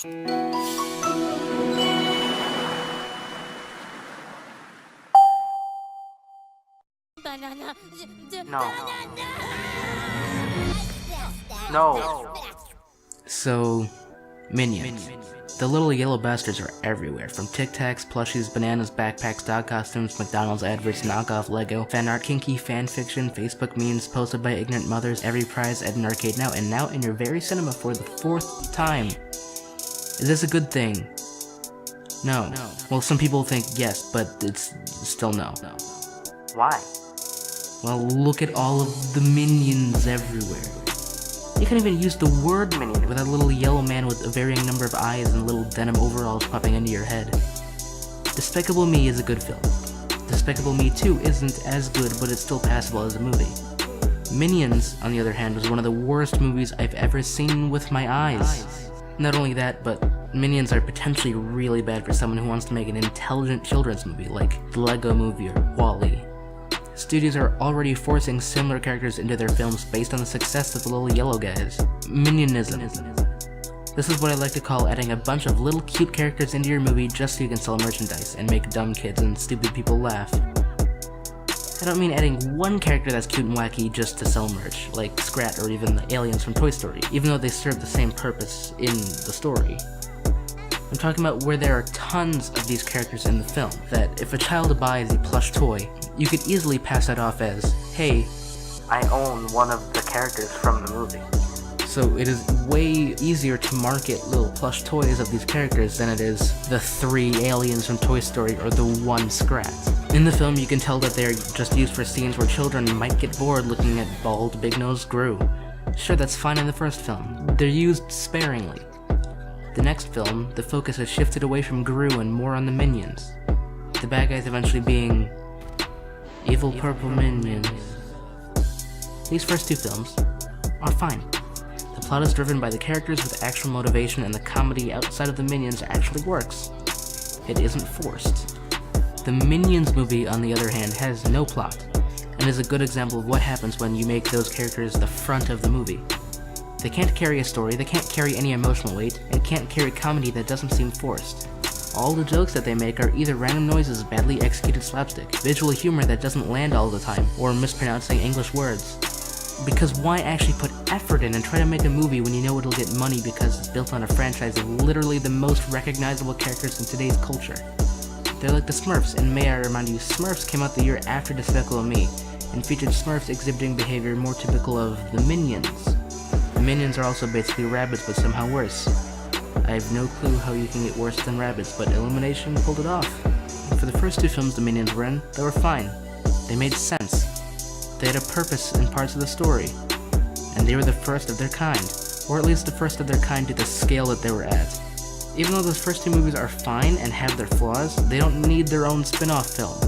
Banana. No. No. So, Minions. The little yellow bastards are everywhere, from Tic Tacs, plushies, bananas, backpacks, dog costumes, McDonald's adverts, knockoff Lego, fan art, kinky fanfiction, Facebook memes posted by ignorant mothers, every prize at an arcade now, and now in your very cinema for the 4th time. Is this a good thing? No. Well, some people think yes, but it's still no. Why? Well, look at all of the minions everywhere. You can't even use the word minion without a little yellow man with a varying number of eyes and little denim overalls popping into your head. Despicable Me is a good film. Despicable Me 2 isn't as good, but it's still passable as a movie. Minions, on the other hand, was one of the worst movies I've ever seen with my eyes. Not only that, but Minions are potentially really bad for someone who wants to make an intelligent children's movie like the Lego Movie or WALL-E. Studios are already forcing similar characters into their films based on the success of the little yellow guys. Minionism. This is what I like to call adding a bunch of little cute characters into your movie just so you can sell merchandise and make dumb kids and stupid people laugh. I don't mean adding one character that's cute and wacky just to sell merch, like Scrat or even the aliens from Toy Story, even though they serve the same purpose in the story. I'm talking about where there are tons of these characters in the film, that if a child buys a plush toy, you could easily pass that off as, hey, I own one of the characters from the movie. So it is way easier to market little plush toys of these characters than it is the 3 aliens from Toy Story or the 1 Scrat. In the film, you can tell that they're just used for scenes where children might get bored looking at bald, big-nosed Gru. Sure, that's fine in the first film. They're used sparingly. The next film, the focus has shifted away from Gru and more on the minions. The bad guys eventually being evil purple minions. These first 2 films are fine. The plot is driven by the characters with actual motivation, and the comedy outside of the minions actually works. It isn't forced. The Minions movie, on the other hand, has no plot, and is a good example of what happens when you make those characters the front of the movie. They can't carry a story, they can't carry any emotional weight, and can't carry comedy that doesn't seem forced. All the jokes that they make are either random noises, badly executed slapstick, visual humor that doesn't land all the time, or mispronouncing English words. Because why actually put effort in and try to make a movie when you know it'll get money because it's built on a franchise of literally the most recognizable characters in today's culture? They're like the Smurfs, and may I remind you, Smurfs came out the year after Despicable Me, and featured Smurfs exhibiting behavior more typical of the Minions. The Minions are also basically rabbits, but somehow worse. I have no clue how you can get worse than rabbits, but Illumination pulled it off. For the first 2 films the Minions were in, they were fine. They made sense. They had a purpose in parts of the story. And they were the first of their kind, or at least the first of their kind to the scale that they were at. Even though those first 2 movies are fine and have their flaws, they don't need their own spin-off film.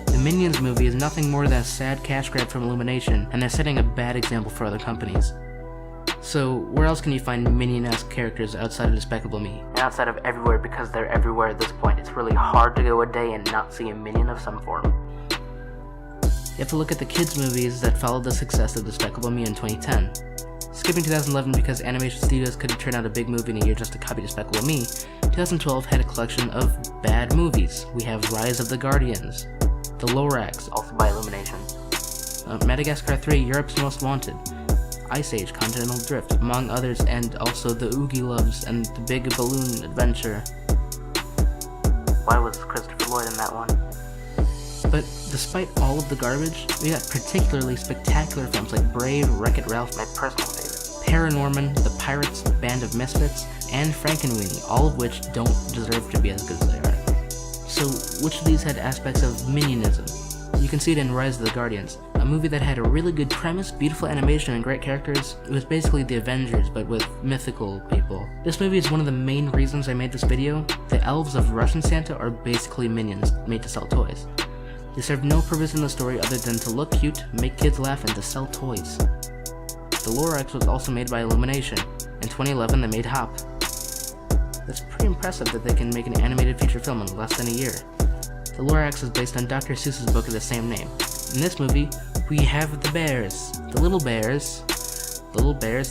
The Minions movie is nothing more than a sad cash grab from Illumination, and they're setting a bad example for other companies. So, where else can you find Minion-esque characters outside of Despicable Me? And outside of everywhere, because they're everywhere at this point. It's really hard to go a day and not see a Minion of some form. You have to look at the kids' movies that followed the success of Despicable Me in 2010. Skipping 2011 because animation studios couldn't turn out a big movie in a year just to copy Despicable Me, 2012 had a collection of bad movies. We have Rise of the Guardians, The Lorax, also by Illumination, Madagascar 3, Europe's Most Wanted, Ice Age, Continental Drift, among others, and also the Oogie Loves and the Big Balloon Adventure. Why was Christopher Lloyd in that one? But despite all of the garbage, we got particularly spectacular films like Brave, Wreck-It Ralph, my personal favorite, Paranorman, The Pirates, Band of Misfits, and Frankenweenie, all of which don't deserve to be as good as they are. So which of these had aspects of Minionism? You can see it in Rise of the Guardians, a movie that had a really good premise, beautiful animation, and great characters. It was basically the Avengers, but with mythical people. This movie is one of the main reasons I made this video. The elves of Russian Santa are basically minions made to sell toys. They serve no purpose in the story other than to look cute, make kids laugh, and to sell toys. The Lorax was also made by Illumination. In 2011 they made Hop. That's pretty impressive that they can make an animated feature film in less than a year. The Lorax is based on Dr. Seuss's book of the same name. In this movie, we have the bears. The little bears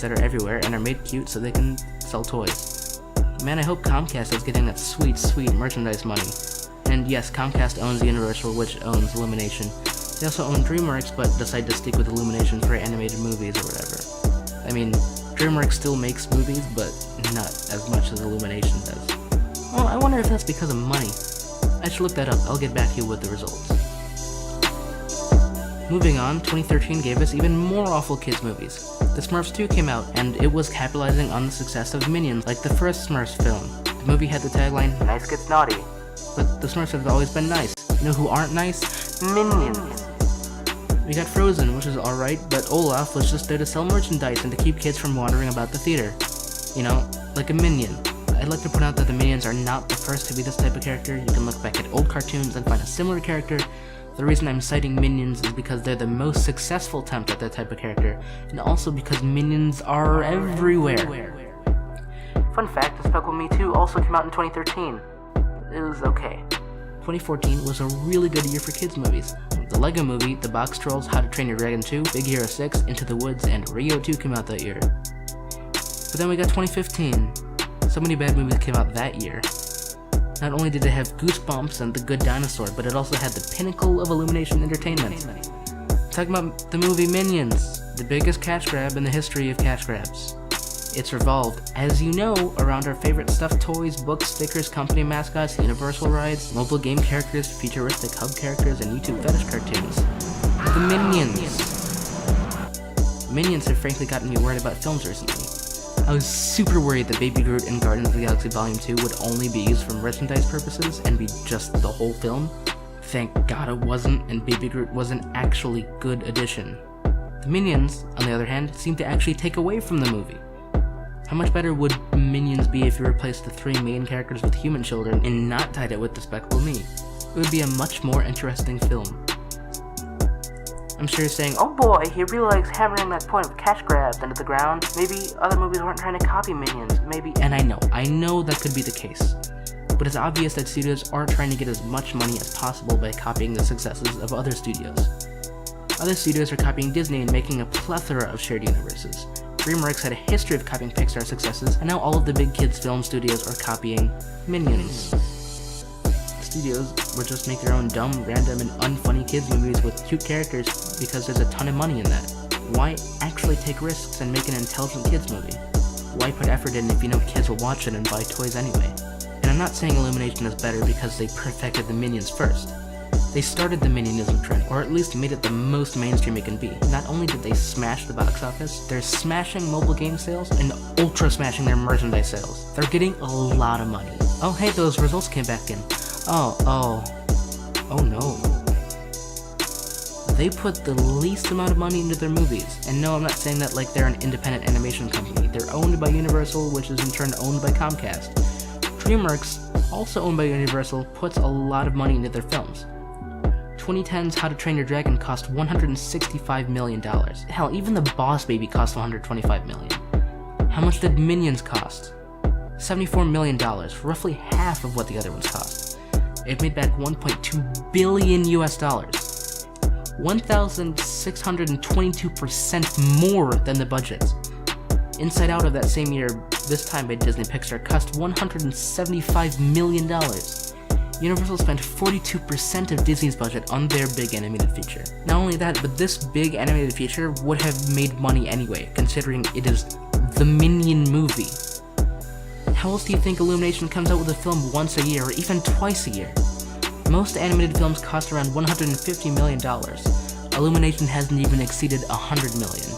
that are everywhere and are made cute so they can sell toys. Man, I hope Comcast is getting that sweet, sweet merchandise money. And yes, Comcast owns Universal, which owns Illumination. They also own DreamWorks, but decide to stick with Illumination for animated movies or whatever. I mean, DreamWorks still makes movies, but not as much as Illumination does. Well, I wonder if that's because of money. I should look that up. I'll get back to you with the results. Moving on, 2013 gave us even more awful kids movies. The Smurfs 2 came out, and it was capitalizing on the success of Minions, like the first Smurfs film. The movie had the tagline, "Nice gets naughty." But the Smurfs have always been nice. You know who aren't nice? Minions. We got Frozen, which is alright, but Olaf was just there to sell merchandise and to keep kids from wandering about the theater. You know, like a minion. I'd like to point out that the Minions are not the first to be this type of character. You can look back at old cartoons and find a similar character. The reason I'm citing Minions is because they're the most successful attempt at that type of character, and also because Minions are everywhere. Fun fact, Despicable Me 2 also came out in 2013. It was okay. 2014 was a really good year for kids movies. The Lego Movie, The Box Trolls, How to Train Your Dragon 2, Big Hero 6, Into the Woods, and Rio 2 came out that year. But then we got 2015. So many bad movies came out that year. Not only did it have Goosebumps and The Good Dinosaur, but it also had the pinnacle of Illumination Entertainment. Talking about the movie Minions, the biggest cash grab in the history of cash grabs. It's revolved, as you know, around our favorite stuffed toys, books, stickers, company mascots, Universal rides, mobile game characters, futuristic hub characters, and YouTube fetish cartoons. The Minions. Minions have frankly gotten me worried about films recently. I was super worried that Baby Groot and Guardians of the Galaxy Volume 2 would only be used for merchandise purposes and be just the whole film. Thank God it wasn't, and Baby Groot was an actually good addition. The Minions, on the other hand, seem to actually take away from the movie. How much better would Minions be if you replaced the three main characters with human children and not tied it with Despicable Me? It would be a much more interesting film. I'm sure you're saying, oh boy, he really likes hammering that point of cash grabs into the ground. Maybe other movies weren't trying to copy Minions, maybe. And I know that could be the case. But it's obvious that studios are trying to get as much money as possible by copying the successes of other studios. Other studios are copying Disney and making a plethora of shared universes. DreamWorks had a history of copying Pixar successes, and now all of the big kids film studios are copying Minions. Studios would just make their own dumb, random, and unfunny kids movies with cute characters because there's a ton of money in that. Why actually take risks and make an intelligent kids movie? Why put effort in if you know kids will watch it and buy toys anyway? And I'm not saying Illumination is better because they perfected the Minions first. They started the Minionism trend, or at least made it the most mainstream it can be. Not only did they smash the box office, they're smashing mobile game sales and ultra smashing their merchandise sales. They're getting a lot of money. Oh hey, those results came back in. Oh no. They put the least amount of money into their movies. And no, I'm not saying that like they're an independent animation company. They're owned by Universal, which is in turn owned by Comcast. DreamWorks, also owned by Universal, puts a lot of money into their films. 2010's How to Train Your Dragon cost $165 million. Hell, even The Boss Baby cost $125 million. How much did Minions cost? $74 million, roughly half of what the other ones cost. It made back $1.2 billion US. 1,622% more than the budget. Inside Out of that same year, this time by Disney Pixar, cost $175 million. Universal spent 42% of Disney's budget on their big animated feature. Not only that, but this big animated feature would have made money anyway, considering it is the Minion movie. How else do you think Illumination comes out with a film once a year, or even twice a year? Most animated films cost around $150 million. Illumination hasn't even exceeded $100 million.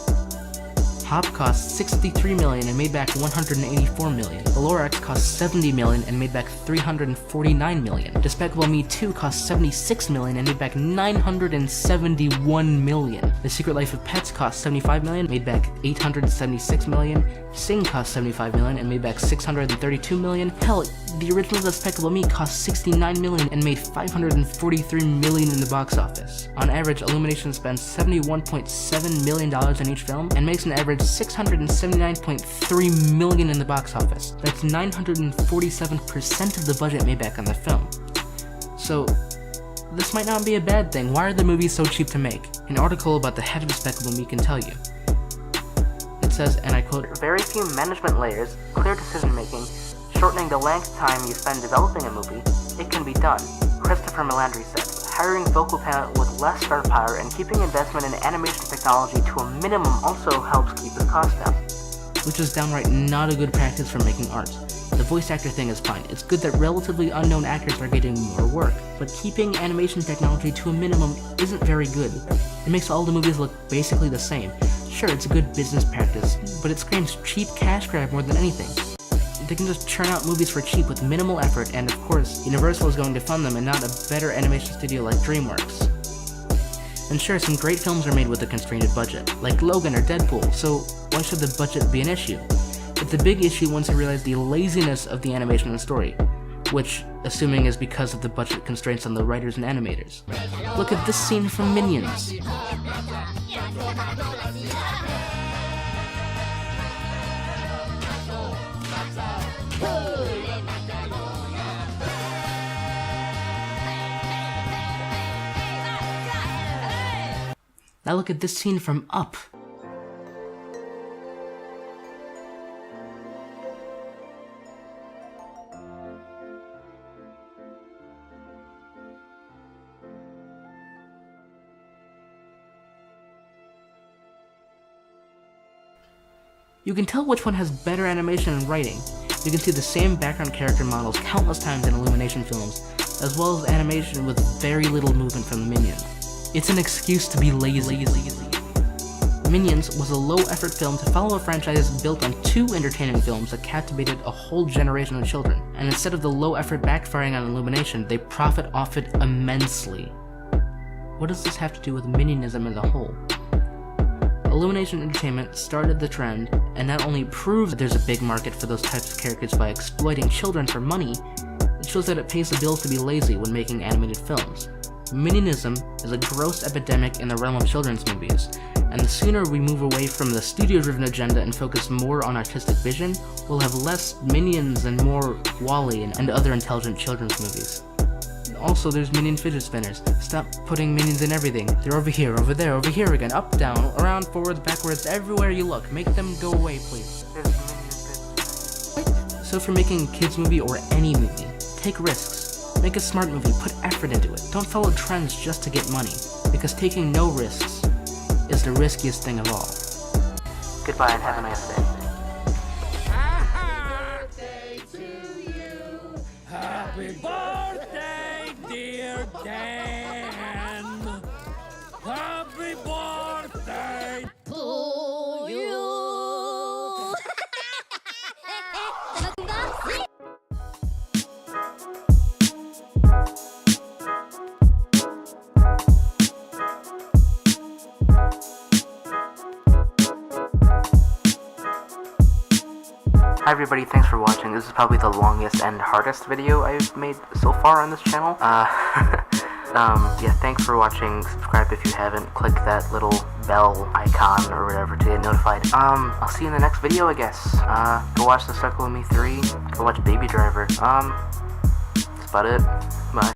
Hop cost $63 million and made back $184 million. The Lorax cost $70 million and made back $349 million. Despicable Me 2 cost $76 million and made back $971 million. The Secret Life of Pets cost $75 million, made back $876 million. Sing cost $75 million and made back $632 million. Hell, the original Despicable Me cost $69 million and made $543 million in the box office. On average, Illumination spends $71.7 million in each film and makes an average $679.3 million in the box office. That's 947% of the budget made back on the film. So, this might not be a bad thing. Why are the movies so cheap to make? An article about the head of Despicable Me can tell you. It says, and I quote, "Very few management layers, clear decision making, short shortening the length time you spend developing a movie, it can be done. Christopher Melandri said, hiring vocal talent with less star power and keeping investment in animation technology to a minimum also helps keep the cost down. Which is downright not a good practice for making art. The voice actor thing is fine. It's good that relatively unknown actors are getting more work, but keeping animation technology to a minimum isn't very good. It makes all the movies look basically the same. Sure, it's a good business practice, but it screams cheap cash grab more than anything. They can just churn out movies for cheap with minimal effort, and of course, Universal is going to fund them and not a better animation studio like DreamWorks. And sure, some great films are made with a constrained budget, like Logan or Deadpool, so why should the budget be an issue? It's a big issue once you realize the laziness of the animation and story, which, assuming is because of the budget constraints on the writers and animators. Look at this scene from Minions. Now look at this scene from Up. You can tell which one has better animation and writing. You can see the same background character models countless times in Illumination films, as well as animation with very little movement from the Minions. It's an excuse to be lazy. Minions was a low-effort film to follow a franchise built on 2 entertaining films that captivated a whole generation of children, and instead of the low-effort backfiring on Illumination, they profit off it immensely. What does this have to do with Minionism as a whole? Illumination Entertainment started the trend, and not only proves that there's a big market for those types of characters by exploiting children for money, it shows that it pays the bills to be lazy when making animated films. Minionism is a gross epidemic in the realm of children's movies, and the sooner we move away from the studio-driven agenda and focus more on artistic vision, we'll have less Minions and more WALL-E and other intelligent children's movies. Also, there's Minion fidget spinners. Stop putting Minions in everything. They're over here, over there, over here again, up, down, around, forwards, backwards, everywhere you look. Make them go away, please. So if you're making a kids movie or any movie, take risks. Make a smart movie, put effort into it. Don't follow trends just to get money, because taking no risks is the riskiest thing of all. Goodbye and have a nice day. Happy birthday, dear Dan! Happy birthday to you! Hi everybody, thanks for watching. This is probably the longest and hardest video I've made so far on this channel. Yeah, thanks for watching. Subscribe if you haven't. Click that little bell icon or whatever to get notified. I'll see you in the next video, I guess. Go watch The Circle of Me 3. Go watch Baby Driver. That's about it. Bye.